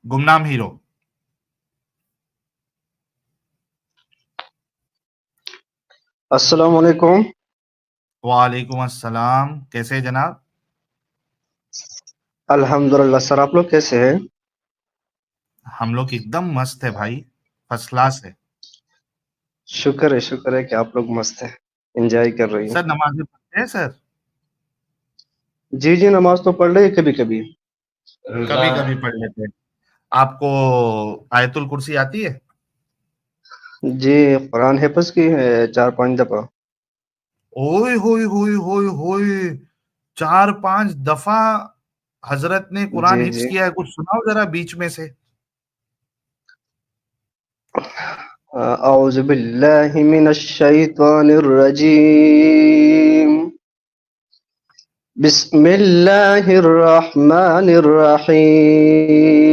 गुमनाम हीरो। अस्सलाम वालेकुम। वालेकुम अस्सलाम, कैसे हैं जनाब? अल्हम्दुलिल्लाह सर, आप लोग कैसे हैं? हम लोग एकदम मस्त है भाई, फर्स्ट क्लास है। शुक्र है कि आप लोग मस्त हैं, एंजॉय कर रही हैं। सर नमाज़ें पढ़ते हैं सर? जी जी, नमाज तो पढ़ रही है कभी कभी। कभी कभी पढ़ लेते हैं। आपको आयतुल कुर्सी आती है? जी, कुरान हिफ्ज की है 4-5 दफा। ओए होए होए होए होए, 4-5 दफा हजरत ने कुरान जी हिफ्स जी। किया है। कुछ सुनाओ जरा बीच में से। औज़ु बिल्लाहि मिनश शैतानिर रजीम। बिस्मिल्लाहिर रहमानिर रहीम।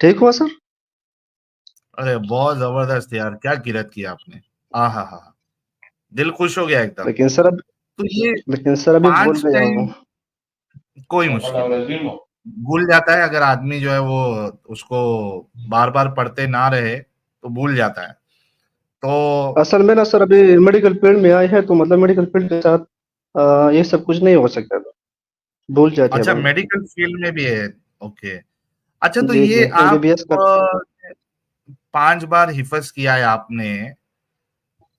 ठीक हुआ सर? अरे बहुत जबरदस्त यार, क्या किरत किया आपने। आ हा हा, दिल खुश हो गया एकदम। लेकिन सर अब तो ये लेकिन सर अभी भूल 5 गया हूँ। टाइम कोई मुश्किल नहीं, भूल जाता है अगर आदमी जो है वो उसको बार-बार पढ़ते ना रहे, तो भूल जाता है। तो असल में ना सर, अभी मेडिकल फील्ड में आए हैं तो मतलब मेडिकल फील्ड के साथ ये सब कुछ नहीं हो सकता था। भूल जाते हैं अच्छा, बंदा। मेडिकल फील्ड में भी है, ओके। अच्छा, तो जी ये जी, आप एमबीबीएस का। 5 बार हिफ़्ज़ किया है आपने,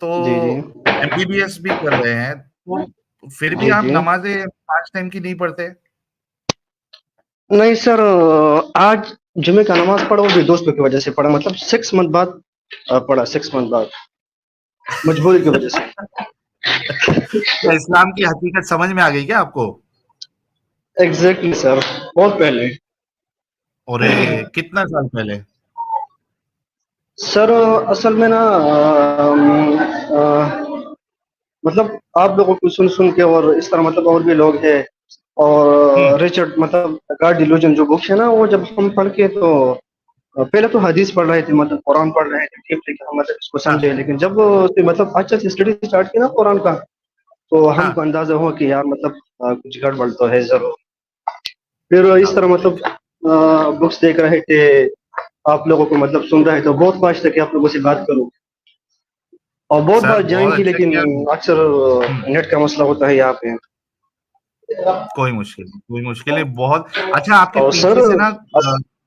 तो जी जी। एमबीबीएस भी कर रहे हैं, तो फिर भी जी आप जी। नमाज़ें 5 टाइम की नहीं पढ़ते? नहीं सर, आज जुमे का नमाज पढ़ा, वो भी दोस्तों की वजह से पढ़ा, मतलब 6 मंथ बाद पढ़ा, 6 मंथ बाद, मजबूरी की वजह से। क्या इस्लाम की हकीकत समझ में आ गई क्या आपको? एग्जैक्टली सर, बहुत पहले। अरे! कितना साल पहले? सर असल में ना मतलब आप लोगों को सुन सुन के, और इस तरह मतलब और भी लोग हैं, हुँ, और रिचर्ड मतलब गॉड डिल्यूजन जो बुक है ना, वो जब हम पढ़ के तो पहले तो हदीस पढ़ रहे थे, मतलब कुरान पढ़ रहे थे, ठीक ठीक हम मतलब इसको हाँ, समझे, लेकिन जब उसने मतलब अच्छे से स्टडी स्टार्ट की ना कुरान का, तो हाँ। हमको अंदाजा हुआ कि यार मतलब कुछ गड़बड़ तो है जरूर। फिर इस तरह मतलब बुक्स देख रहे थे, आप लोगों को मतलब सुन रहे थे, बहुत ख्वाहिश था कि आप लोगों से बात करूं, और बहुत सर बार ज्वाइन बहुत की, अच्छा लेकिन किया। अक्सर हुँ, नेट का मसला होता है यहाँ पे। कोई मुश्किल नहीं, बहुत अच्छा। आपके और सर पीछे से ना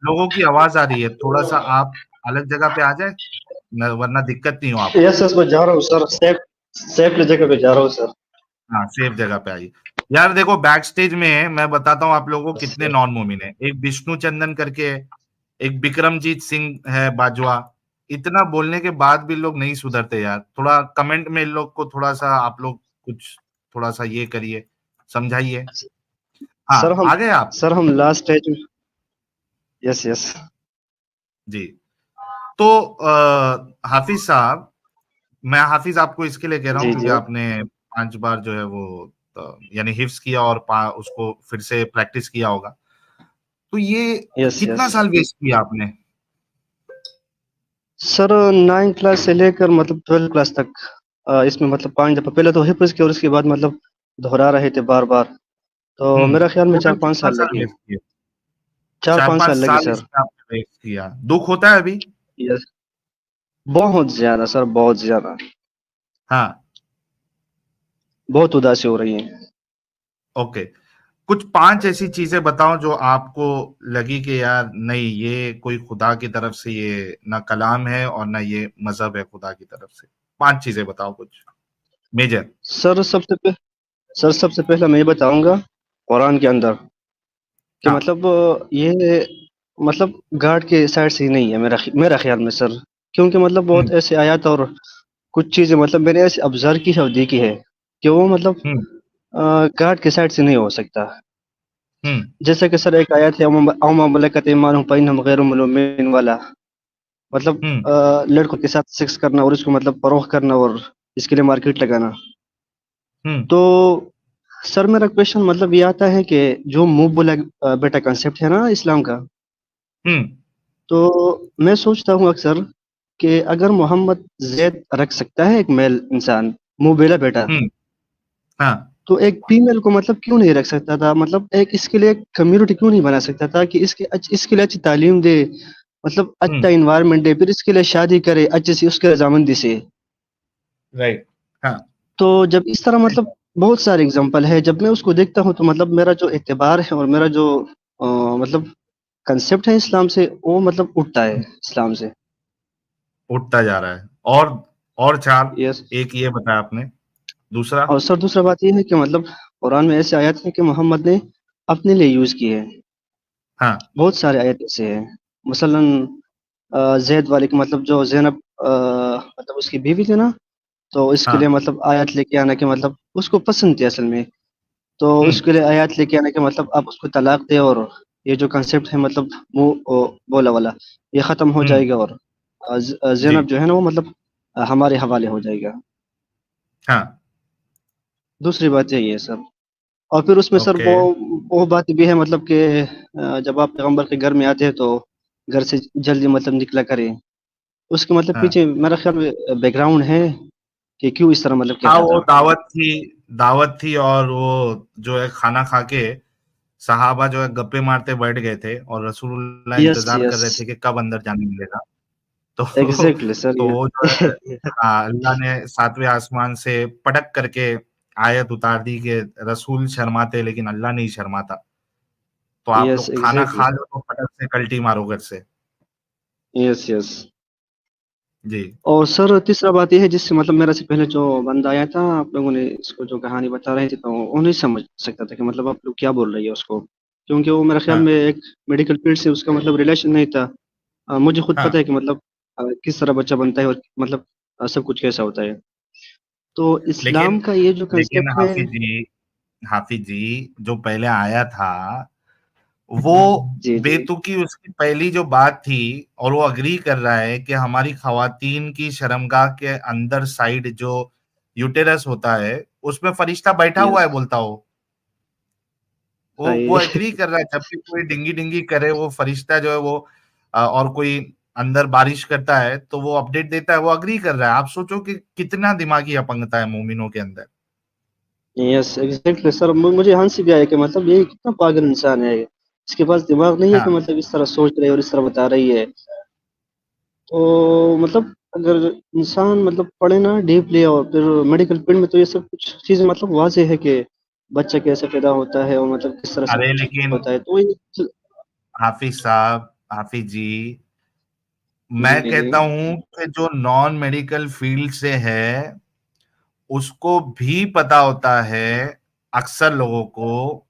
लोगों की आवाज़ आ रही है, थोड़ा-सा आप अलग जगह पे आ जाएँ, न वरना दिक्कत नहीं हो आपको। यस यस, मैं जा रहा हूँ सर, सेफ सेफ जगह पे जा रहा हूँ सर। हाँ, सेफ जगह पे आइए। यार देखो, बैक स्टेज में मैं बताता हूँ आप लोगों को कितने नॉन मोमिन हैं। एक विष्णु चंदन करके है, एक विक्रमजीत सिंह है बाजवा। इतना बोलने के बाद भी लोग नहीं सुधरते यार। थोड़ा कमेंट में इन लोग को थोड़ा-सा आप लोग कुछ थोड़ा-सा ये करिए, समझाइए। सर हाँ, हम आ गए आप? सर हम लास्ट स्टेज में। Yes yes. जी। तो हाफिज़ साहब, मैं हाफिज़ आपको इसके लिए कह रहा हूँ जी क्योंकि जी। आपने 5 बार जो है वो यानी हिफ्ज़ किया और पा उसको फिर से प्रैक्टिस किया होगा। तो ये यस कितना यस। साल वेस्ट किया आपने? सर 9 क्लास से लेकर मतलब 12 क्लास तक, इसमें मतलब 5 दफा, पहले तो हिफ्ज किया और उसके बाद मतलब दोहरा रहे थे बार बार, तो हुँ, मेरा ख्याल में चार टोटल पाँच कितना साल साल लगे। वेस्ट किए? 4-5 साल 4-5 लगे साल सर। इसमें आपने वेस्ट किया। दुःख होता है अभी? यस, बहुत ज्यादा सर, बहुत ज्यादा, हाँ, बहुत उदासी हो रही है। ओके। कुछ 5 ऐसी चीज़ें बताओ जो आपको लगी कि यार नहीं, ये कोई खुदा की तरफ से ये ना कलाम है और ना ये मज़हब है खुदा की तरफ से। 5 चीज़ें बताओ कुछ मेजर। सर सबसे पह, सर सबसे पहला मैं ये बताऊंगा, कुरान के अंदर कि हाँ, मतलब ये मतलब गार्ड के साइड से ही नहीं है, मेरा ख्याल में सर, क्योंकि मतलब हुँ, बहुत ऐसे आयत और कुछ चीजें मतलब मैंने ऐसे ऑब्जर्व की है और देखी है कि वो मतलब हुँ, गार्ड के साइड से नहीं हो सकता। जैसे कि सर एक आयत है औमा मलकत ईमानुहुम फइन्नहुम गैरु मलूमीन वाला, मतलब लड़कों के साथ सेक्स करना और उसको मतलब फरोख्त करना और इसके लिए मार्केट लगाना। तो सर मेरा क्वेश्चन मतलब ये आता है कि जो मुंह बोला बेटा कंसेप्ट है ना इस्लाम का, तो मैं सोचता हूँ अक्सर कि अगर मोहम्मद जैद रख सकता है एक मेल इंसान मुंह बेला बेटा, हाँ तो एक फीमेल को मतलब क्यों नहीं रख सकता था? मतलब एक इसके लिए कम्युनिटी क्यों नहीं बना सकता था कि इसके लिए अच्छी तालीम दे, मतलब अच्छा इन्वायरमेंट दे, फिर इसके लिए शादी करे अच्छे से उसके रजामंदी से। राइट। हाँ तो जब इस तरह मतलब बहुत सारे एग्जांपल है, जब मैं उसको देखता हूँ तो मतलब मेरा जो एतबार है और मेरा जो मतलब कंसेप्ट है इस्लाम से, वो मतलब उठता है इस्लाम से। उठता जा रहा है। और चार, यस। एक ये बताया आपने, दूसरा। और सर दूसरा बात ये है कि मतलब कुरान में ऐसे आयत है कि मोहम्मद ने अपने लिए यूज की है। हाँ बहुत सारे आयत ऐसे हैं, मसलन जैद वाले की मतलब जो ज़ैनब मतलब उसकी बीवी थी ना, तो इसके लिए हाँ। मतलब आयत लेके आना कि मतलब उसको पसंद थी असल में, तो उसके लिए आयत लेके आना कि मतलब आप उसको तलाक दे और ये जो कंसेप्ट है मतलब बोला वाला ये खत्म हो हम्म। जाएगा और जी। ज़ैनब जो है ना वो मतलब हमारे हवाले हो जाएगा। हाँ। दूसरी बात यही है सर। और फिर उसमें सर ओके। वो बात भी है मतलब कि जब आप पैगंबर के घर में आते हैं तो घर से जल्दी मतलब निकला करें, उसके मतलब हाँ पीछे मेरा ख्याल में बैकग्राउंड है कि क्यों इस तरह मतलब हाँ, कहता वो था। दावत थी और वो जो है खाना खा के सहाबा जो है गप्पे मारते बैठ गए थे और रसूलुल्लाह यस इंतजार कर यस, रहे थे कि कब अंदर जाने मिलेगा। तो एग्जैक्टली सर तो ये। वो जो है, हाँ, अल्लाह ने सातवें आसमान से पटक करके आयत उतार दी कि रसूल शर्माते लेकिन अल्लाह नहीं शर्माता। तो आप यस लोग खाना एग्जैक्टली। खा लो तो फटक से कल्टी मारो घर से। Yes yes. जी। और सर तीसरा बात यह है जिससे मतलब मेरा से पहले जो बंदा आया था, आप लोगों ने इसको जो कहानी बता रहे थे तो वो नहीं समझ सकता था कि मतलब आप लोग क्या बोल रही है उसको, क्योंकि वो मेरे ख्याल हाँ में एक मेडिकल फील्ड से उसका मतलब रिलेशन नहीं था। मुझे खुद हाँ। पता है कि मतलब किस तरह बच्चा बनता है और मतलब सब कुछ कैसा होता है। तो लेकिन इस्लाम का ये जो लेकिन कंसेप्ट है। हाफिज जी जो पहले आया था वो जी जी। बेतुकी उसकी पहली जो बात थी, और वो अग्री कर रहा है कि हमारी खवातीन की शर्मगाह के अंदर साइड जो यूटेरस होता है उसमें फरिश्ता बैठा हुआ यस। है, बोलता हो। वो सही। एग्री कर रहा है, जब भी कोई डिंगी डिंगी करे वो फरिश्ता जो है वो और कोई अंदर बारिश करता है तो वो अपडेट देता है, वो अग्री कर रहा है। आप सोचो कि कितना दिमागी अपंगता है मोमिनों के अंदर। यस एग्जैक्टली सर, मुझे हंस भी आया कि मतलब ये कितना पागल इंसान है, इसके पास दिमाग नहीं है कि हाँ मतलब इस तरह सोच रही है और इस तरह बता रही है। तो मतलब अगर इंसान मतलब पढ़े ना डीपली और फिर मेडिकल फील्ड में, तो ये सब कुछ चीजें मतलब वाज़ेह है कि बच्चा कैसे पैदा होता है और मतलब किस तरह सब अरे कुछ लेकिन होता है, तो ये। हाफिज साहब, हाफिज जी, जी मैं जी। कहता हूं कि जो नॉन मेडिकल फील्ड से है उसको भी पता होता है, अक्सर लोगों को,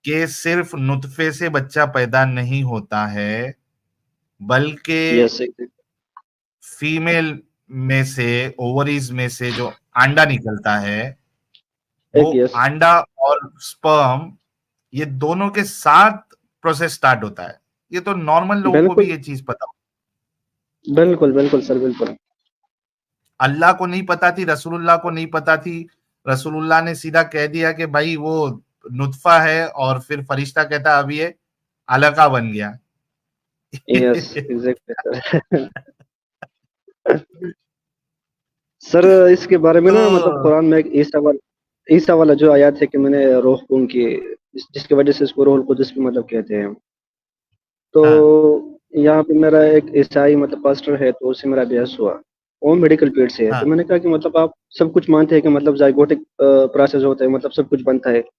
कि सिर्फ नुतफे से बच्चा पैदा नहीं होता है, बल्कि यस फीमेल में से, ओवरीज में से जो अंडा निकलता है, वो यस। अंडा और स्पर्म, ये दोनों के साथ प्रोसेस स्टार्ट होता है। ये तो नॉर्मल लोगों को भी बिल्कुल ये चीज पता हो। बिल्कुल बिल्कुल सर बिल्कुल। अल्लाह को नहीं पता थी, रसूलुल्लाह को नहीं पता थी। रसूलुल्लाह ने सीधा कह दिया कि भाई वो नुतफा है, और फिर फरिश्ता कहता अभी ये अलका बन गया। Yes exactly sir. सर इसके बारे में तो ना मतलब कुरान में एक ईसा वाला जो आयत है कि मैंने रूह को उनकी जिसकी वजह से इसको रूहुल कुदस भी मतलब कहते हैं। तो हाँ यहाँ पे मेरा एक ईसाई मतलब पास्टर है, तो उससे मेरा बहस हुआ। वो मेडिकल फील्ड से है, तो हाँ मैंने कहा कि मतलब आप सब कुछ मानते हैं कि मतलब जाइगोटिक प्रोसेस होता है, मतलब सब कुछ बनता है, हाँ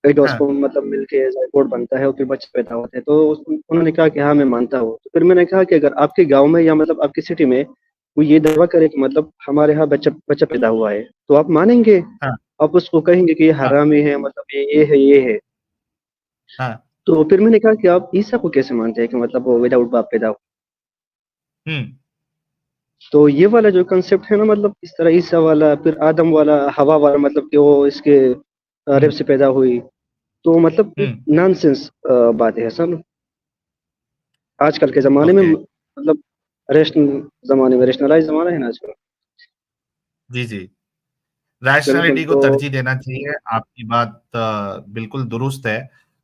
एंडोस्पर्म मतलब मिलके जाइगोट बनता है और फिर बच्चे पैदा होते हैं। तो उन्होंने कहा कि हाँ मैं मानता हूँ। तो फिर मैंने कहा कि अगर आपके गांव में या मतलब आपकी सिटी में कोई ये दावा करे कि मतलब हमारे यहाँ बच्चा बच्चा पैदा हुआ है, तो आप मानेंगे? हाँ आप उसको कहेंगे कि ये हाँ हरामी है, मतलब ये है ये है। हाँ। तो फिर मैंने कहा कि आप ईसा को कैसे मानते हैं कि मतलब वो विदाउट बाप पैदा हुआ? हम्म। तो ये वाला जो कंसेप्ट है ना, मतलब इस तरह ईसा वाला, फिर आदम वाला, हवा वाला, मतलब कि वो इसके रेप हम्म। से पैदा हुई। तो मतलब एक हम्म। नॉनसेंस बातें है सर। आजकल के ज़माने में ओके। मतलब रेशनलाइज़ ज़माना है ना आजकल। जी, जी। बिल्कुल, रैशनैलिटी को तो तरजीह देना चाहिए, आपकी बात बिल्कुल दुरुस्त है।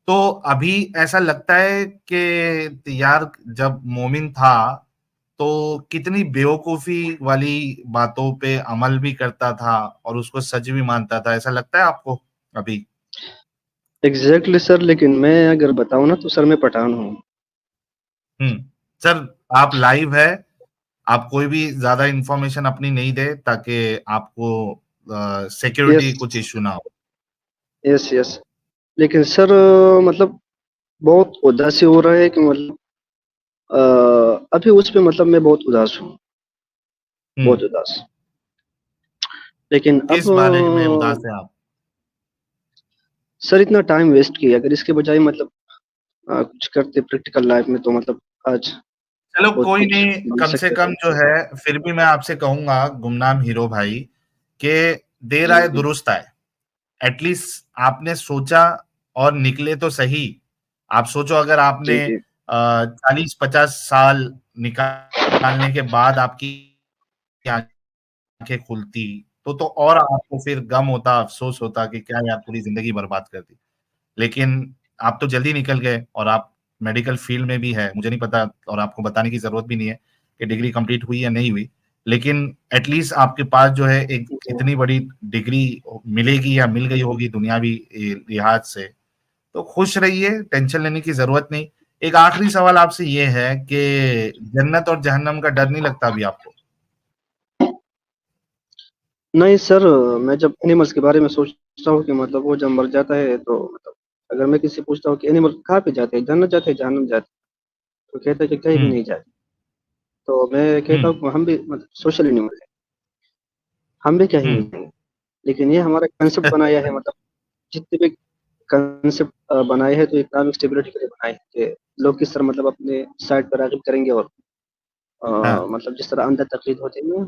तो अभी ऐसा लगता है कि यार जब मोमिन था, तो कितनी बेवकूफ़ी वाली बातों पे अमल भी करता था और उसको सच भी मानता था, ऐसा लगता है आपको अभी? एग्ज़ैक्टली सर, लेकिन मैं अगर बताऊँ ना तो सर मैं पठान हूँ। हुँ। सर, आप लाइव है, आप कोई भी ज़्यादा इन्फॉर्मेशन अपनी नहीं दें ताकि आपको यस, सिक्योरिटी कुछ इश्यू ना हो। Yes, yes. लेकिन सर मतलब बहुत उदासी हो रहा है कि मतलब अभी उस पे मतलब मैं बहुत उदास हूँ, हुँ। बहुत उदास। लेकिन अब किस बारे में उदास हैं आप? सर इतना टाइम वेस्ट किया, अगर इसके बजाय मतलब कुछ करते प्रैक्टिकल लाइफ में तो मतलब आज चलो बहुत कोई कुछ नहीं, बन कम से सकते कम थे। जो है फिर भी मैं आपसे कहूँगा गुमनाम हीरो भाई कि देर जी, आए जी। दुरुस्त आए। एटलीस्ट आपने सोचा और निकले तो सही। आप सोचो अगर जी, आपने जी। 40-50 साल निकालने के बाद आपकी आँखें खुलती, तो और आपको फिर गम होता, अफ़सोस होता कि क्या यार पूरी ज़िंदगी बर्बाद कर दी। लेकिन आप तो जल्दी निकल गए और आप मेडिकल फील्ड में भी है, मुझे नहीं पता और आपको बताने की ज़रूरत भी नहीं है कि डिग्री कंप्लीट हुई या नहीं हुई। लेकिन एट लीस्ट आपके पास जो है एक जी। इतनी बड़ी डिग्री मिलेगी या मिल गई होगी दुनियावी लिहाज से, तो खुश रहिए, टेंशन लेने की ज़रूरत नहीं। एक आखिरी सवाल आपसे ये है कि जन्नत और जहन्नम का डर नहीं लगता अभी आपको? नहीं सर, मैं जब एनिमल्स के बारे में सोचता हूँ कि मतलब वो जब मर जाता है तो मतलब अगर मैं किसी से पूछता हूँ कि एनिमल कहाँ पे जाते हैं, जन्नत जाते हैं, जहन्नम जाते हैं, तो कहता है कि कहीं भी हुँ, नहीं जाते। तो मैं हुँ, कहता हूँ कि हम भी मतलब सोशल एनिमल हैं, हम भी कहीं हुँ, नहीं जाएँगे। लेकिन ये हमारा कंसेप्ट बनाया है मतलब जितने भी कंसेप्ट बनाए हैं तो इकोनॉमिक स्टेबिलिटी के लिए बनाए हैं कि लोग किस तरह मतलब अपने साइड पर राग़िब करेंगे और हाँ, मतलब जिस तरह अंधा तकलीद होती है ना,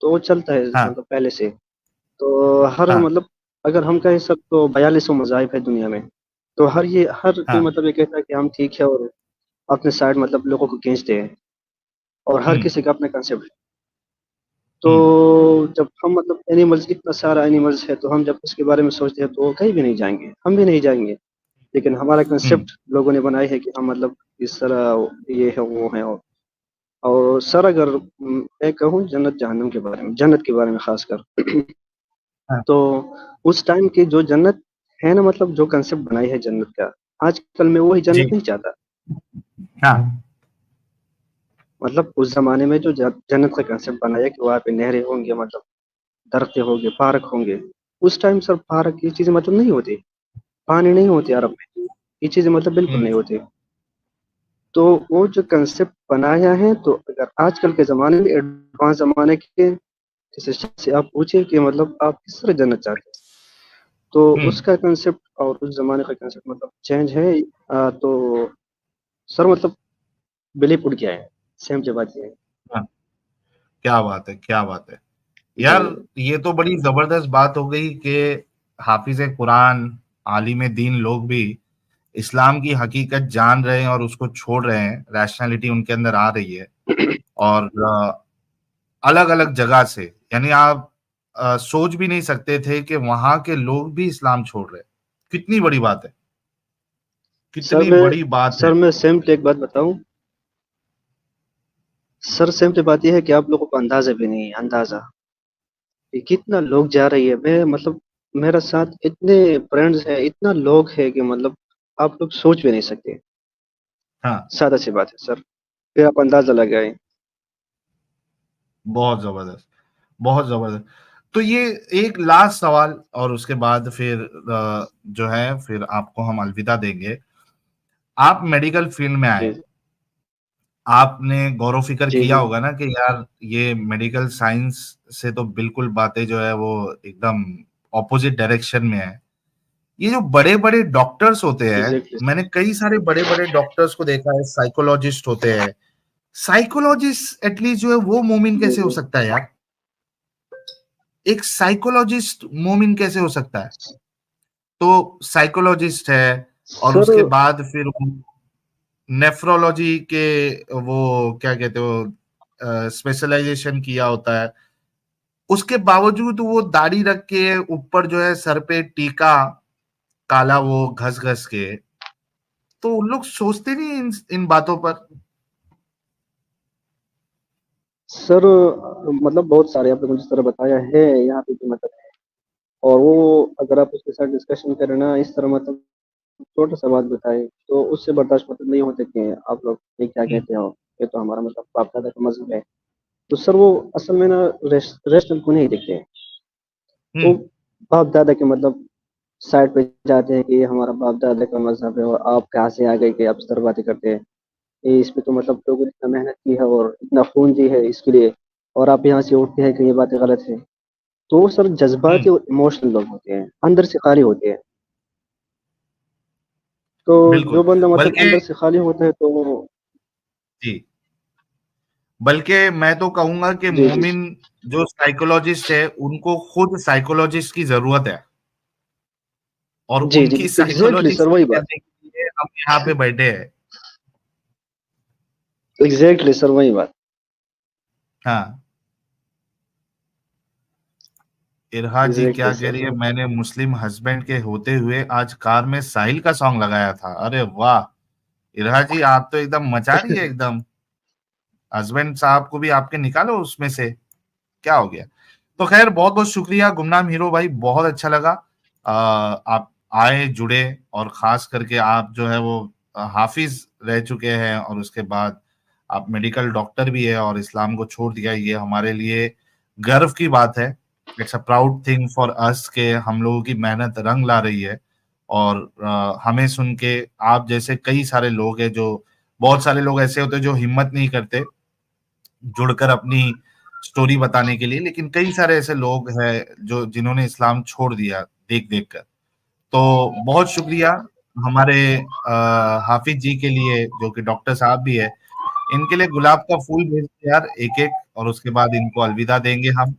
तो वो चलता है हाँ, मतलब पहले से। तो हर हाँ, मतलब अगर हम कहें सब तो 4200 मज़ाहिब है दुनिया में। तो हर कोई हाँ, मतलब ये कहता है कि हम ठीक है और अपने साइड मतलब लोगों को खींचते हैं और हर हुँ, किसी का अपना कंसेप्ट है। तो हुँ, जब हम मतलब एनिमल्स इतना सारा एनिमल्स है तो हम जब उसके बारे में सोचते हैं तो वो कहीं भी नहीं जाएँगे, हम भी नहीं जाएँगे। लेकिन हमारा हुँ, कंसेप्ट लोगों ने बनाई है कि हम मतलब इस तरह ये है, वो है और सर अगर मैं कहूँ जन्नत के बारे में ख़ासकर हाँ, तो उस टाइम की जो जन्नत है ना मतलब जो कंसेप्ट बनाई है जन्नत का, आजकल मैं वही जन्नत जी, नहीं चाहता। हाँ, मतलब उस ज़माने में जो जन्नत का कंसेप्ट बनाया कि वहाँ पे नहरें होंगी मतलब दरख़्तें होंगे, पार्क होंगे। उस टाइम सर पार्क ये चीज़ें मतलब नहीं होती, पानी नहीं होती अरब में, ये चीज़ें मतलब बिल्कुल हुँ, नहीं होती। तो वो जो कंसेप्ट बनाया है तो अगर आजकल के ज़माने में एडवांस ज़माने के किसी शख्स से आप पूछिए कि मतलब आप किस तरह जन्नत चाहते हैं? तो हुँ, उसका कंसेप्ट और उस ज़माने का कंसेप्ट मतलब चेंज है। तो सर मतलब बिलीव उड़ गया है, सेम सी बात ये है। हाँ, क्या बात है, क्या बात है। जी, यार ये तो बड़ी ज़बरदस्त बात हो गई कि हाफ़िज़ कुरान, आलिम दीन लोग भी इस्लाम की हकीकत जान रहे हैं और उसको छोड़ रहे हैं, रैशनैलिटी उनके अंदर आ रही है और अलग-अलग जगह से, यानी आप सोच भी नहीं सकते थे कि वहाँ के लोग भी इस्लाम छोड़ रहे हैं। कितनी बड़ी बात है, सर कितनी मैं बड़ी बात है। सर मैं सेम तो एक बात बताऊँ? सर सेम तो बात ये है कि आप लोगों को अंदाज़ा भी नहीं है, अंदाज़ा कि कितना लोग जा रही है। मैं मतलब मेरा साथ इतने फ्रेंड्स हैं, इतना लोग हैं कि मतलब आप लोग सोच भी नहीं सकते। हाँ, सादा सी बात है सर, फिर आप अंदाज़ा लगाएँ। बहुत ज़बरदस्त, बहुत ज़बरदस्त। तो ये एक लास्ट सवाल और उसके बाद फिर जो है फिर आपको हम अलविदा देंगे। आप मेडिकल फील्ड में आए, जी, आपने गौर-व-फ़िक्र जी, किया जी। होगा ना कि यार ये मेडिकल साइंस से तो बिल्कुल बातें जो है वो एकदम अपोज़िट डायरेक्शन में है। ये जो बड़े-बड़े डॉक्टर्स होते हैं, एग्ज़ैक्टली मैंने कई सारे बड़े-बड़े डॉक्टर्स को देखा है, साइकोलॉजिस्ट होते हैं। साइकोलॉजिस्ट एटलीस्ट जो है वो मोमिन जी, कैसे हो जी। सकता है यार? एक साइकोलॉजिस्ट मोमिन कैसे हो सकता है? तो साइकोलॉजिस्ट है, और सर उसके बाद फिर नेफ्रोलॉजी के वो क्या कहते हो स्पेशलाइजेशन किया होता है। उसके बावजूद वो दाढ़ी रख के ऊपर जो है सर पे टीका काला वो घस घस के, तो उन लोग सोचते नहीं इन बातों पर। सर मतलब बहुत सारे आपने मुझे जिस तरह बताया है यहाँ पे भी मतलब है। और वो अगर आप उसके साथ डिस्कशन करें ना इस तरह मतलब छोटा सा बात बताए तो उससे बर्दाश्त मतलब नहीं होते कि आप लोग ये क्या हम्म, कहते हो, ये तो हमारा मतलब बाप दादा का मजहब है। तो सर वो असल में ना रेस्टोरेंट को नहीं देखते हैं। वो हम्म, बाप दादा के मतलब साइड पे जाते हैं कि ये हमारा बाप दादा का मजहब है और आप कहाँ से आ गए कि आप इस तरह बातें करते हैं। ये इसमें तो मतलब लोगों ने इतना मेहनत की है और इतना खून दी है इसके लिए, और आप यहाँ से उठते हैं कि ये बातें गलत है। तो वो सर हम्म, जज्बाती और इमोशनल लोग होते हैं, अंदर से खाली होते हैं। तो जो बिल्कुल। बंदा मतलब बल्कि अंदर से खाली होता है तो वो जी, बल्कि मैं तो कहूंगा कि जी जी मोमिन जो साइकोलॉजिस्ट है उनको खुद साइकोलॉजिस्ट की जरूरत है, और जी जी उनकी एग्जैक्टली साइकोलॉजिस्ट सर वही बात। करने के लिए हम यहाँ पे बैठे हैं। एग्जैक्टली सर वही बात। हाँ, इरहा जी क्या एग्जैक्टली कह सर। रही है, मैंने मुस्लिम हस्बैंड के होते हुए आज कार में साहिल का सॉन्ग लगाया था। अरे वाह, इरहा जी आप तो एकदम मचा रही है एकदम। हस्बैंड साहब को भी आपके निकालो उसमें से, क्या हो गया। तो खैर बहुत बहुत शुक्रिया गुमनाम हीरो भाई, बहुत अच्छा लगा। आप आए जुड़े, और खास करके आप जो है वो हाफिज रह चुके हैं, और उसके बाद आप मेडिकल डॉक्टर भी है और इस्लाम को छोड़ दिया, ये हमारे लिए गर्व की बात है। It's a proud thing for us के हम लोगों की मेहनत रंग ला रही है। और हमें सुन के आप जैसे कई सारे लोग हैं, जो बहुत सारे लोग ऐसे होते हैं जो हिम्मत नहीं करते जुड़कर अपनी स्टोरी बताने के लिए, लेकिन कई सारे ऐसे लोग हैं जो जिन्होंने इस्लाम छोड़ दिया देख देख कर। तो बहुत शुक्रिया हमारे हाफिज जी के लिए, जो कि डॉक्टर साहब भी है। इनके लिए गुलाब का फूल भेज दो यार एक एक, और उसके बाद इनको अलविदा देंगे हम।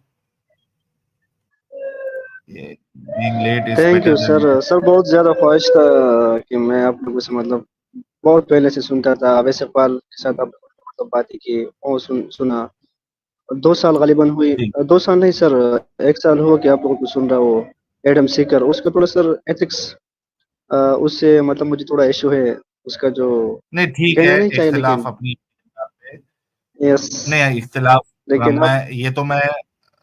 ये being late is thank better you then. Sir. Sir बहुत ज्यादा ख्वाहिश था कि मैं आप लोगों से मतलब बहुत पहले से सुनता था, वैसे पाल के साथ आप मतलब बातें की और सुना। 2 साल गालिबन हुई, जी 2 साल नहीं सर, 1 साल हुआ कि आप लोगों को सुन रहा हो। एडम सीकर उसका थोड़ा सर एथिक्स उससे मतलब मुझे थोड़ा इशू है उसका, जो नहीं, ठीक है, कहना नहीं चाहिए इख्तिलाफ लेकिन अपनी जगह पे। यस। नहीं, इख्तिलाफ लेकिन अब मैं ये तो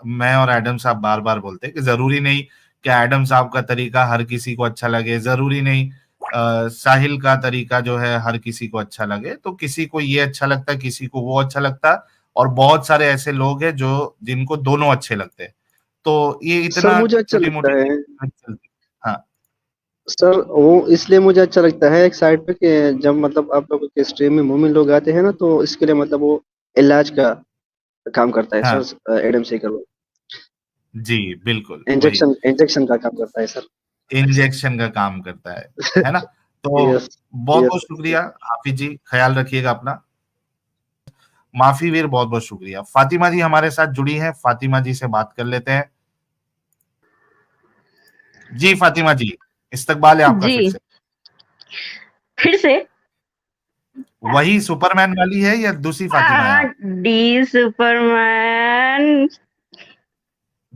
मैं और एडम साहब बार बार बोलते हैं कि जरूरी नहीं कि एडम साहब का तरीका हर किसी को अच्छा लगे, जरूरी नहीं साहिल का तरीका जो है हर किसी को अच्छा लगे। तो किसी को ये अच्छा लगता है, किसी को वो अच्छा लगता है, और बहुत सारे ऐसे लोग हैं जो जिनको दोनों अच्छे लगते हैं। तो ये सर इतना मुझे अच्छा छोटी लगता मोटी है। चीज चलती है। हाँ, सर वो इसलिए मुझे अच्छा लगता है एक साइड पे कि जब मतलब आप लोगों के स्ट्रीम में मोमिन लोग आते हैं ना तो इसके लिए मतलब वो इलाज का काम करता है हाँ, सर। एडम सीकर जी बिल्कुल वही, इंजेक्शन इंजेक्शन का काम करता है सर। इंजेक्शन का काम करता है ना। तो यस बहुत यस। बहुत शुक्रिया हाफिज जी, ख्याल रखिएगा अपना। माफी वीर बहुत बहुत शुक्रिया। फातिमा जी हमारे साथ जुड़ी हैं, फातिमा जी से बात कर लेते हैं। जी फातिमा जी, इस्तकबाल है आपका जी फिर से। फिर से। वही सुपरमैन वाली है या दूसरी फातिमा है आप? D Superman.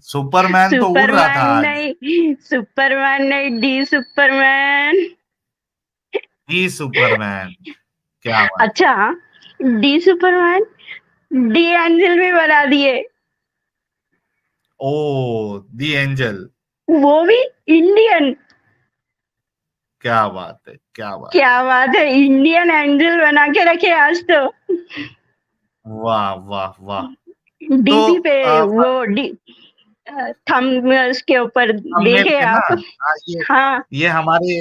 सुपरमैन तो उड़ रहा था सुपरमैन आज। नहीं, सुपरमैन नहीं, डी सुपरमैन। जी सुपरमैन, क्या बात है। अच्छा, डी सुपरमैन डी एंजल भी बना दिए, ओ, दी एंजल, वो भी इंडियन। क्या बात है, क्या बात क्या है। बात है, इंडियन एंजल बना के रखे आज तो। वाह वाह वाह। तो डीपी पे वो डी थंब उसके ऊपर थंबनेल देखे पे ना, आप। हाँ, हाँ। ये हमारे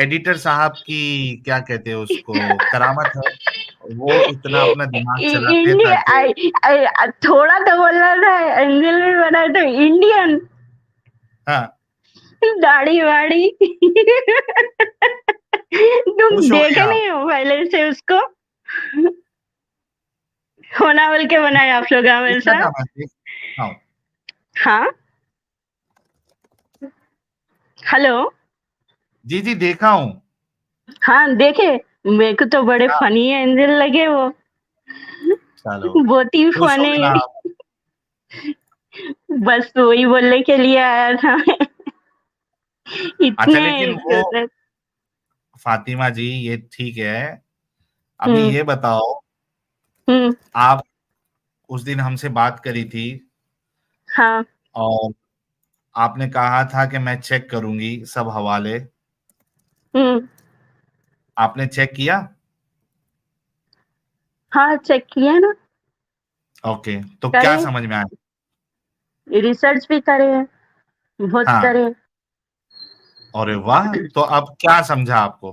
एडिटर साहब की क्या कहते हैं उसको करामत है। वो इतना अपना दिमाग चलाते हैं इंडिया ताकि थोड़ा तो बोलना था, एंजल भी बना तो इंडियन, हाँ, दाढ़ी वाड़ी। तुम खुश हो गए देखे आप। नहीं हो पहले से उसको, होना बोल के बनाए आप लोग देखता हमेशा। था मैं, देखता हूँ। हाँ। हेलो। जी जी देखा हूँ। हाँ देखे, मेरे को तो बड़े हाँ, फनी एंजल लगे वो। चलो बहुत ही खुश हो गए ना फनी। आप। बस वही बोलने के लिए आया था मैं। अच्छा इतने लेकिन वो क्यूट है। फातिमा जी ये ठीक है, अभी हम्म। ये बताओ, हम्म। आप उस दिन हमसे बात करी थी हाँ। और आपने कहा था कि मैं चेक करूंगी सब हवाले, हम्म। आपने चेक किया? हाँ चेक किया ना। ओके, तो क्या करे, समझ में आया? रिसर्च भी करे हैं, बहुत हाँ, करे। अरे वाह, तो अब क्या समझा आपको?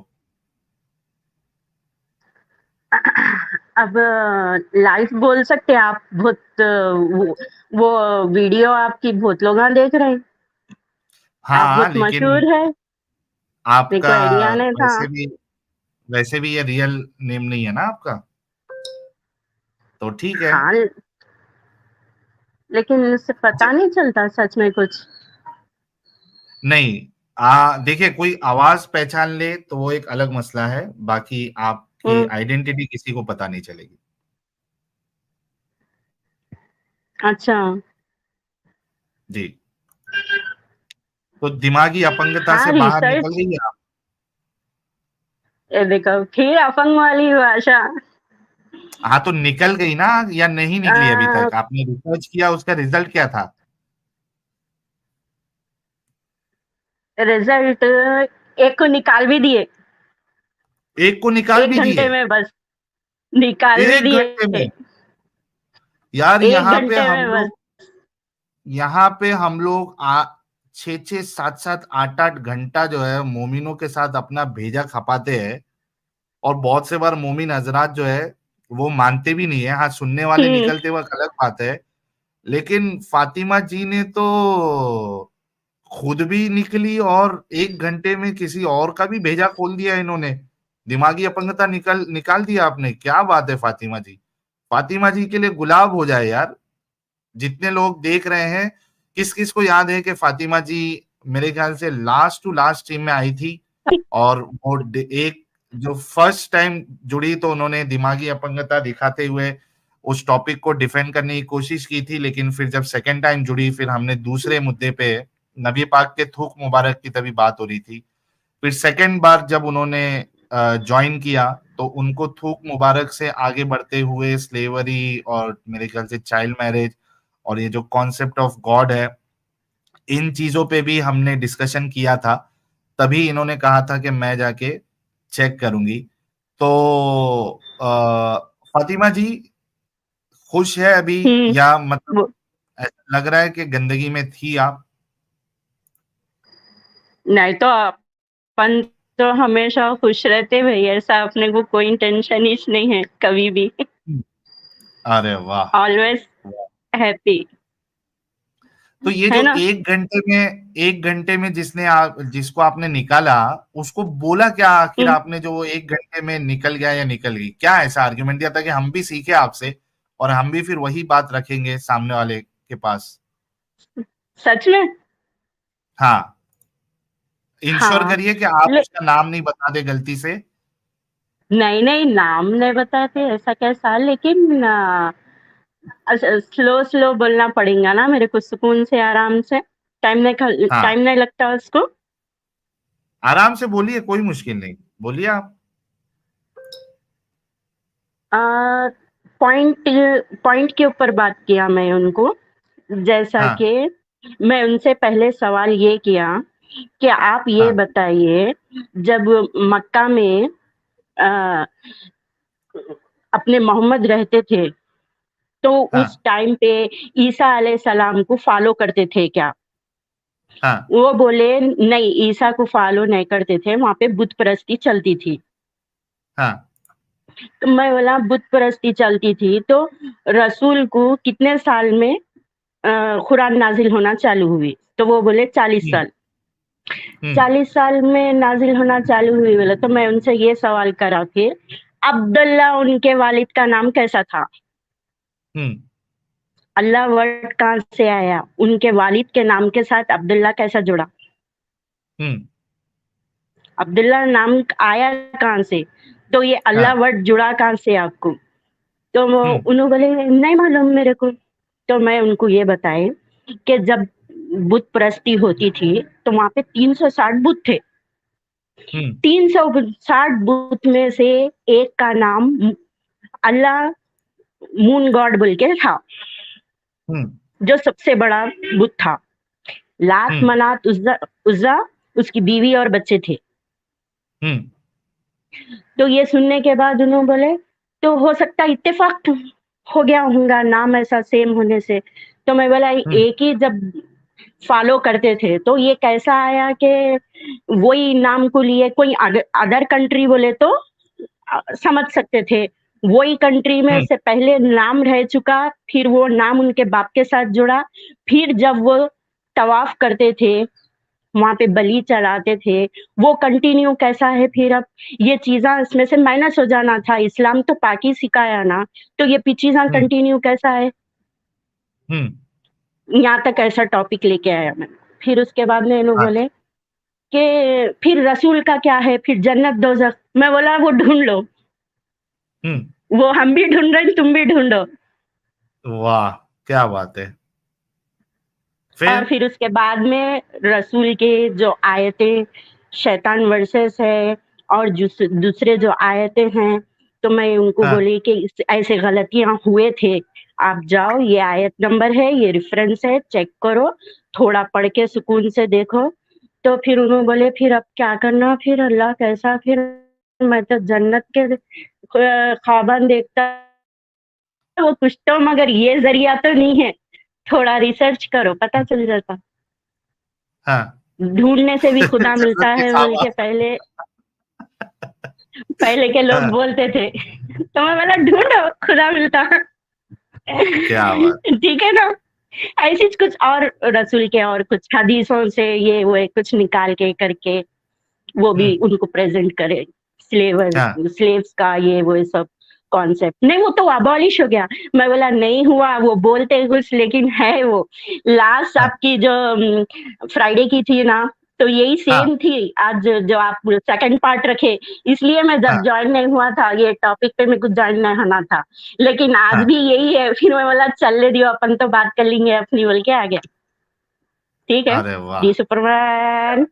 अब लाइव बोल सकते हैं आप, बहुत वो वीडियो आपकी बहुत लोग देख रहे हैं। आप हाँ बहुत लेकिन मशहूर है, मेरे आपका को आइडिया नहीं था। वैसे भी ये रियल नेम नहीं है ना आपका, तो ठीक है। हाँ लेकिन इससे अच्छा, पता नहीं चलता सच में कुछ। नहीं, देखिए कोई आवाज पहचान ले तो वो एक अलग मसला है, बाकी आपकी हम्म। आइडेंटिटी किसी को पता नहीं चलेगी। अच्छा। जी, तो दिमागी अपंगता हाँ से बाहर निकल रिसर्च, गई आप? ये देखो फिर अपंग वाली भाषा। हाँ तो निकल गई ना, या नहीं निकली अभी तक? आपने रिसर्च किया, उसका रिजल्ट क्या था? रिजल्ट एक को निकाल भी दिए, एक को निकाल एक भी घंटे दिए? में बस निकाल भी एक घंटे में? दिए। यार एक यहाँ पे घंटे हम में बस। लोग, यहाँ पे हम लोग 6-6 7-7 8-8 घंटा जो है मोमिनों के साथ अपना भेजा खपाते हैं, और बहुत से बार मोमिन हजरात जो है वो मानते भी नहीं है। हाँ, सुनने वाले हम्म। निकलते वक्त अलग बात है, लेकिन फातिमा जी ने तो खुद भी निकली और एक घंटे में किसी और का भी भेजा खोल दिया इन्होंने। दिमागी अपंगता निकाल दिया आपने, क्या बात है फातिमा जी। फातिमा जी के लिए गुलाब हो जाए यार, जितने लोग देख रहे हैं। किस किस को याद है कि फातिमा जी मेरे ख्याल से लास्ट टू लास्ट टीम में आई थी, और वो एक जो फर्स्ट टाइम जुड़ी तो उन्होंने दिमागी अपंगता दिखाते हुए उस टॉपिक को डिफेंड करने की कोशिश की थी, लेकिन फिर जब सेकंड टाइम जुड़ी फिर हमने दूसरे मुद्दे पे नबी पाक के थूक मुबारक की तभी बात हो रही थी। फिर सेकंड बार जब उन्होंने ज्वाइन किया तो उनको थूक मुबारक से आगे बढ़ते हुए स्लेवरी और मेरे ख्याल से चाइल्ड मैरिज और ये जो कॉन्सेप्ट ऑफ गॉड है, इन चीजों पे भी हमने डिस्कशन किया था। तभी इन्होंने कहा था कि मैं जाके चेक करूंगी। तो फातिमा जी खुश है अभी, हम्म। या मतलब वो ऐसा लग रहा है कि गंदगी में थी आप? नहीं तो अपन तो हमेशा खुश रहते भाई, ऐसा अपने को कोई टेंशन ही नहीं है कभी भी। अरे वाह, ऑलवेज हैप्पी। तो ये है जो ना। एक घंटे में जिसको आपने निकाला, उसको बोला क्या आखिर हम्म। आपने, जो वो एक घंटे में निकल गया या निकल गई? क्या ऐसा आर्ग्यूमेंट दिया था कि हम भी सीखे आपसे और हम भी फिर वही बात रखेंगे सामने वाले के पास? सच में। हाँ, इंश्योर हाँ करिए कि आप ले, उसका नाम नहीं बता दे गलती से। नहीं नहीं नाम नहीं बताते ऐसा कैसा, लेकिन स्लो स्लो बोलना पड़ेगा ना मेरे को, सुकून से आराम से। हाँ, टाइम नहीं लगता उसको। आराम से बोलिए, कोई मुश्किल नहीं, बोलिए आप। पॉइंट पॉइंट के ऊपर बात किया मैं उनको, जैसा हाँ, कि मैं उनसे पहले सवाल ये किया कि आप ये हाँ, बताइए, जब मक्का में अ, अपने मोहम्मद रहते थे तो उस हाँ, टाइम पे ईसा अलैहि सलाम को फॉलो करते थे क्या? हाँ, वो बोले नहीं, ईसा को फॉलो नहीं करते थे, वहां पे बुत परस्ती चलती थी। हाँ, तो मैं बोला बुत परस्ती चलती थी तो रसूल को कितने साल में कुरान नाजिल होना चालू हुई? तो वो बोले 40 हम्म, साल। हम्म, 40 साल में नाजिल होना चालू हुई बोले, तो मैं उनसे ये सवाल करा फिर, अब्दुल्ला उनके वालिद का नाम कैसा था? हम्म, अल्लाह वर्ड कहाँ से आया? उनके वालिद के नाम के साथ अब्दुल्ला कैसा जुड़ा? हम्म, अब्दुल्ला नाम आया कहाँ से, तो ये अल्लाह हाँ, वर्ड जुड़ा कहाँ से आपको? तो हम्म, उन्होंने बोले नहीं मालूम मेरे को। तो मैं उनको ये बताए कि जब बुत परस्ती होती थी तो वहां पे 360 बुत थे। हम्म, 360 बुत में से एक का नाम अल्लाह मून गॉड बोल के था, हम्म, जो सबसे बड़ा बुत था। लात हम्म, मनात उज्जा उज्जा उसकी बीवी और बच्चे थे। हम्म, तो ये सुनने के बाद उन्होंने बोले तो हो सकता है इत्तेफाक हो गया होगा नाम ऐसा सेम होने से। तो मैं बोला हम्म, एक ही जब फॉलो करते थे तो ये कैसा आया कि वही नाम को लिए कोई अदर कंट्री बोले तो समझ सकते थे। वही कंट्री में हम्म, से पहले नाम रह चुका, फिर वो नाम उनके बाप के साथ जुड़ा, फिर जब वो तवाफ करते थे वहां पे बलि चढ़ाते थे, वो कंटिन्यू कैसा है फिर अब ये चीज़ा इसमें से माइनस हो जाना था। इस्लाम तो पाक ही सिखाया ना, तो ये चीज़ा हम्म, कंटिन्यू कैसा है? हम्म, यहाँ तक ऐसा टॉपिक लेके आया मैं। फिर उसके बाद में इन्हों अच्छा, बोले कि फिर रसूल का क्या है, फिर जन्नत दोज़ख। मैं बोला वो ढूँढ लो, हम्म, वो हम भी ढूँढ रहे हैं, तुम भी ढूँढो। वाह, क्या बात है। और फिर फिर उसके बाद में रसूल के जो आयतें शैतान वर्सेस है और दूसरे जो आयतें हैं, तो मैं उनको हाँ, बोली कि ऐसे गलतियां हुए थे, आप जाओ ये आयत नंबर है, ये रेफरेंस है, चेक करो, थोड़ा पढ़ के सुकून से देखो। तो फिर उन्होंने बोले फिर अब क्या करना, फिर अल्लाह कैसा, फिर मैं तो जन्नत के ख्वाबन देखता वो कुछ तो, मगर ये जरिया तो नहीं है, थोड़ा रिसर्च करो पता चल जाता। हाँ। ढूँढने से भी खुदा मिलता जन्नत के है बोल ख्वाब। के पहले पहले के लोग हाँ, बोलते थे। तो मैं बोला ढूँढो खुदा मिलता है। क्या बात। ठीक है ना? ऐसी कुछ और रसूल के और कुछ हदीसों से ये वो कुछ निकाल के करके वो भी हम्म, उनको प्रेज़ेंट करे। हाँ, स्लेव्स का ये वो सब कॉन्सेप्ट। नहीं वो तो अबॉलिश हो गया। मैं बोला नहीं हुआ, वो बोलते कुछ लेकिन है वो। लास्ट हाँ, आपकी जो फ्राइडे की थी ना, तो यही हाँ, सेम थी। आज जो आप सेकंड पार्ट रखे, इसलिए मैं हाँ, जब जॉइन नहीं हुआ था, ये टॉपिक पे मेरे को जॉइन नहीं होना था। लेकिन आज हाँ। भी यही है, फिर मैं बोला चलने दियो अपन तो बात कर लेंगे अपनी बोल के आ गया। ठीक है? अरे वाह, डी सुपरमैन।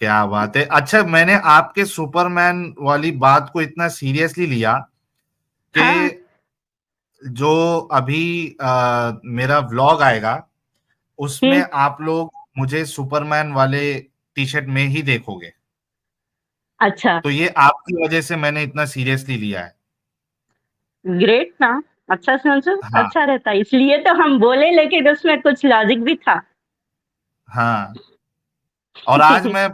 क्या बात है। अच्छा, मैंने आपके सुपरमैन वाली बात को इतना सीरियसली लिया कि हाँ, जो अभी मेरा व्लॉग आएगा उसमें हुँ, आप लोग मुझे सुपरमैन वाले टी शर्ट में ही देखोगे। अच्छा। तो ये आपकी वजह से मैंने इतना सीरियसली लिया है। ग्रेट ना, अच्छा समझो, हाँ, अच्छा रहता है, इसलिए तो हम बोले, लेकिन उसमें कुछ लॉजिक भी था। हाँ। और आज मैं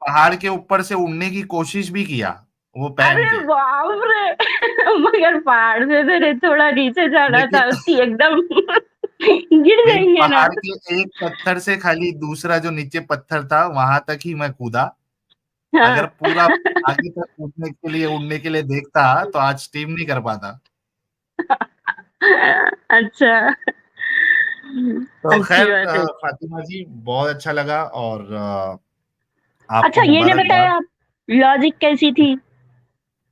पहाड़ के ऊपर से उड़ने की कोशिश भी किया वो पहन अरे के। बाप रे! मगर पहाड़ से मेरे थोड़ा नीचे जाना लेकिन था, उसकी एकदम गिर नहीं, जाएंगे ना। पहाड़ के एक पत्थर से खाली दूसरा जो नीचे पत्थर था वहां तक ही मैं कूदा। अगर हाँ। पूरा आगे तक कूदने के लिए उड़ने के लिए देखता तो आज टीम नहीं कर पाता। अच्छा, तो अच्छी खैर बात है। फातिमा जी बहुत अच्छा लगा और अच्छा आपको ये नहीं बताया मुबारकबाद। आप, लॉजिक कैसी थी?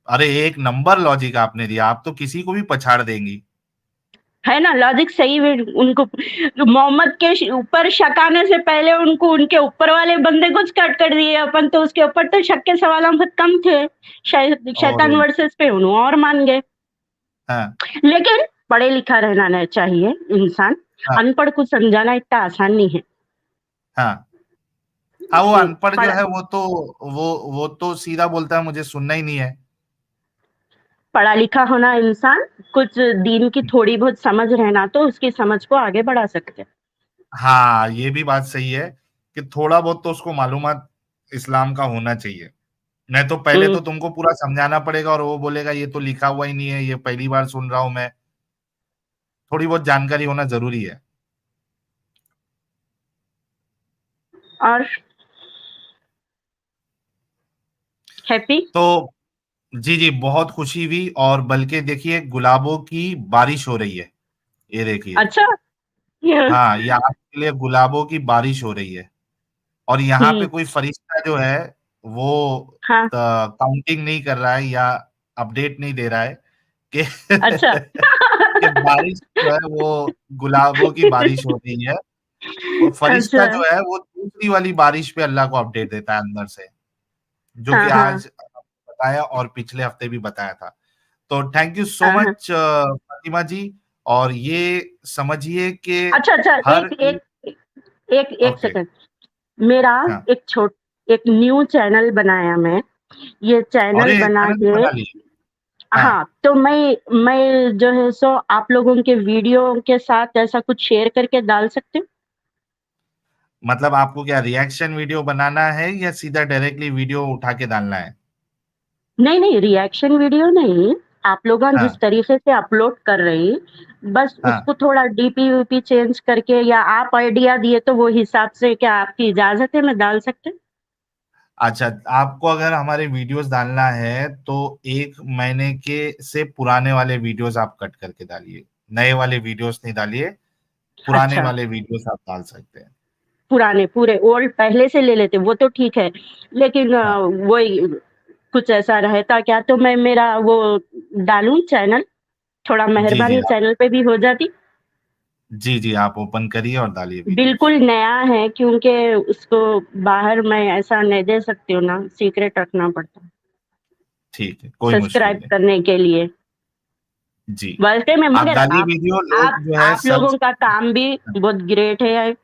अरे एक नंबर लॉजिक आपने दिया, आप तो किसी को भी पछाड़ देंगी। है ना लॉजिक सही में उनको मोहम्मद के ऊपर शक आने से पहले उनको उनके ऊपर वाले बंदे कुछ कट कर दिए अपन, तो उसके ऊपर तो शक के सवाल बहुत कम थे। और शैतान वर्सेस पे उन्होंने और मान गए। हाँ, लेकिन पढ़े लिखा रहना नहीं चाहिए इंसान, हाँ, अनपढ़ को समझाना इतना आसान नहीं है। हाँ, हाँ। वो अनपढ़ जो पढ़ है वो तो सीधा बोलता है मुझे सुनना ही नहीं है। पढ़ा लिखा होना इंसान, कुछ दीन की थोड़ी बहुत समझ रहना तो उसकी समझ को आगे बढ़ा सकते हैं। हाँ, ये भी बात सही है कि थोड़ा बहुत तो उसको मालूमात इस्लाम का होना चाहिए। नहीं तो पहले हम्म, तो तुमको पूरा समझाना पड़ेगा और वो बोलेगा ये तो लिखा हुआ ही नहीं है, ये पहली बार सुन रहा हूं मैं। थोड़ी बहुत जानकारी होना जरूरी है। और हैप्पी। तो जी जी बहुत खुशी हुई और बल्कि देखिए गुलाबों की बारिश हो रही है। ये देखिए। अच्छा। हाँ, ये आपके लिए गुलाबों की बारिश हो रही है। और यहाँ पे हम्म, कोई फरिश्ता जो है वो हाँ, काउंटिंग नहीं कर रहा है या अपडेट नहीं दे रहा है कि अच्छा। कि बारिश जो है वो गुलाबों की बारिश हो रही है, और फरिश्ता अच्छा, जो है वो दूसरी वाली बारिश पे अल्लाह को अपडेट देता है अंदर से, जो कि हाँ, हाँ, आज बताया और पिछले हफ्ते भी बताया था। तो थैंक यू सो हाँ, हाँ। मच फातिमा जी। और ये समझिए कि अच्छा, अच्छा, हर एक एक एक एक ओके, सेकंड। मेरा हाँ, एक न्यू चैनल बनाया मैं। ये चैनल अरे बना चैनल भी के, बना लिए। हाँ, हाँ, तो मैं जो है सो आप लोगों के वीडियो के साथ ऐसा कुछ शेयर करके डाल सकती हूँ? मतलब आपको क्या रिएक्शन वीडियो बनाना है या सीधा डायरेक्टली वीडियो उठा के डालना है? नहीं, नहीं, रिएक्शन वीडियो नहीं, आप लोगन जिस हाँ, तरीके से अपलोड कर रही, बस हाँ। उसको थोड़ा डीपी-वीपी चेंज करके, या आप आइडिया दिए तो वो हिसाब से क्या आपकी इजाज़त है, मैं डाल सकती हूँ? अच्छा, आपको अगर हमारे वीडियोस डालना है तो 1 महीने के से पुराने वाले वीडियोस आप कट करके डालिए। नए वाले वीडियोस नहीं डालिए, पुराने अच्छा, वाले वीडियोस आप डाल सकते हैं। पुराने पूरे ओल्ड पहले से ले लेते, वो तो ठीक है, लेकिन हाँ, वही कुछ ऐसा रहता क्या, तो मैं मेरा वो डालूँ चैनल? थोड़ा जी, जी, मेहरबानी चैनल पे भी हो जाती। जी, आप ओपन करिए और डालिए बिल्कुल वीडियोस। नया है, क्योंकि उसको बाहर मैं ऐसा नहीं दे सकती हूँ ना, सीक्रेट रखना पड़ता है ठीक है, कोई मुश्किल सब्सक्राइब नहीं। करने के लिए। जी, वैसे में आप मगर डालिए वीडियो, लोग जो है आप सर्च। लोगों का काम भी बहुत ग्रेट है।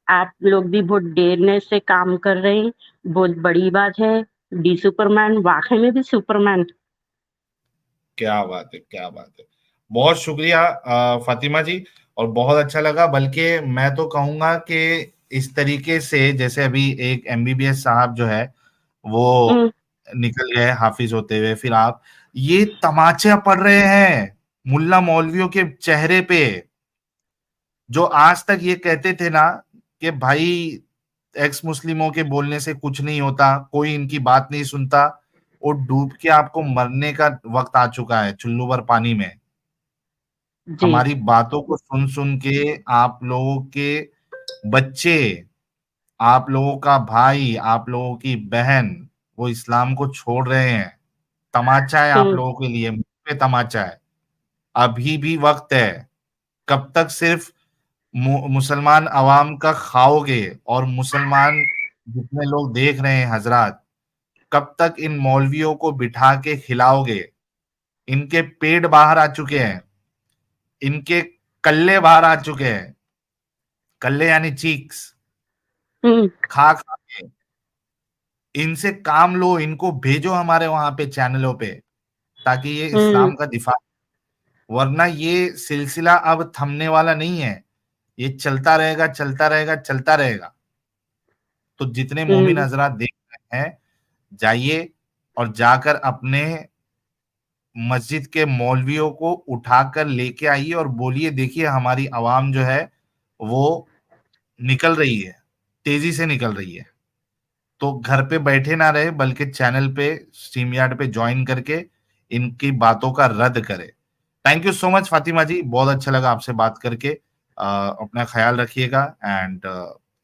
आप लोग भी बहुत देर से काम कर रहे हैं, बहुत बड़ी बात है। डी सुपरमैन वाक़ई में भी सुपरमैन। क्या बात है, क्या बात है। बहुत शुक्रिया फातिमा जी, और बहुत अच्छा लगा। बल्कि मैं तो कहूंगा कि इस तरीके से, जैसे अभी एक एमबीबीएस साहब जो है वो हुँ, निकल गए हाफिज होते हुए, फिर आप ये तमाचे पड़ रहे हैं मुल्ला मौलवियों के चेहरे पे, जो आज तक ये कहते थे ना कि भाई एक्स मुस्लिमों के बोलने से कुछ नहीं होता, कोई इनकी बात नहीं सुनता, वो डूब के आपको मरने का वक्त आ चुका है चुल्लू भर पानी में। जी। हमारी बातों को सुन सुन के आप लोगों के बच्चे, आप लोगों का भाई, आप लोगों की बहन, वो इस्लाम को छोड़ रहे हैं। तमाचा है आप हुँ, लोगों के लिए, मुंह पे तमाचा है। अभी भी वक्त है। कब तक सिर्फ मुसलमान अवाम का खाओगे, और मुसलमान जितने लोग देख रहे हैं हजरात, कब तक इन मौलवियों को बिठा के खिलाओगे? इनके पेट बाहर आ चुके हैं, इनके कल्ले बाहर आ चुके हैं। कल्ले यानी चीक्स, हुँ, खा खा के। इनसे काम लो, इनको भेजो हमारे वहां पे चैनलों पे, ताकि ये हुँ, इस्लाम का दिफा। वरना ये सिलसिला अब थमने वाला नहीं है, ये चलता रहेगा, चलता रहेगा, चलता रहेगा। तो जितने मोमिन हुँ, हजरात देख रहे हैं, जाइए और जाकर अपने मस्जिद के मौलवियों को उठाकर लेके आइए और बोलिए, देखिए हमारी आवाम जो है वो निकल रही है, तेजी से निकल रही है। तो घर पे बैठे ना रहे, बल्कि चैनल पे स्ट्रीम यार्ड पे ज्वाइन करके इनकी बातों का रद्द करे। Thank you so much Fatima ji, बहुत अच्छा लगा आपसे बात करके। अपना ख्याल रखिएगा and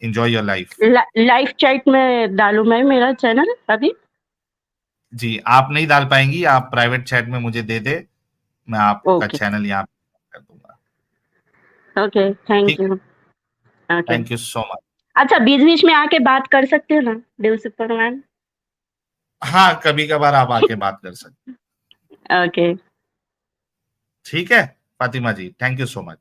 enjoy your life. Live chat में डालूँ मैं मेरा चैनल अभी? जी, आप नहीं डाल पाएंगी, आप प्राइवेट चैट में मुझे दे दे, मैं आपका ओके, चैनल यहाँ पे कर दूंगा। ओके, थैंक ठीक, you. Okay. Thank you so much. अच्छा, बीच-बीच में आके बात कर सकते हो ना, दिल सुपरमैन? हाँ, कभी कभार आप आके बात कर सकते। ओके। ठीक है फातिमा जी, थैंक यू सो मच।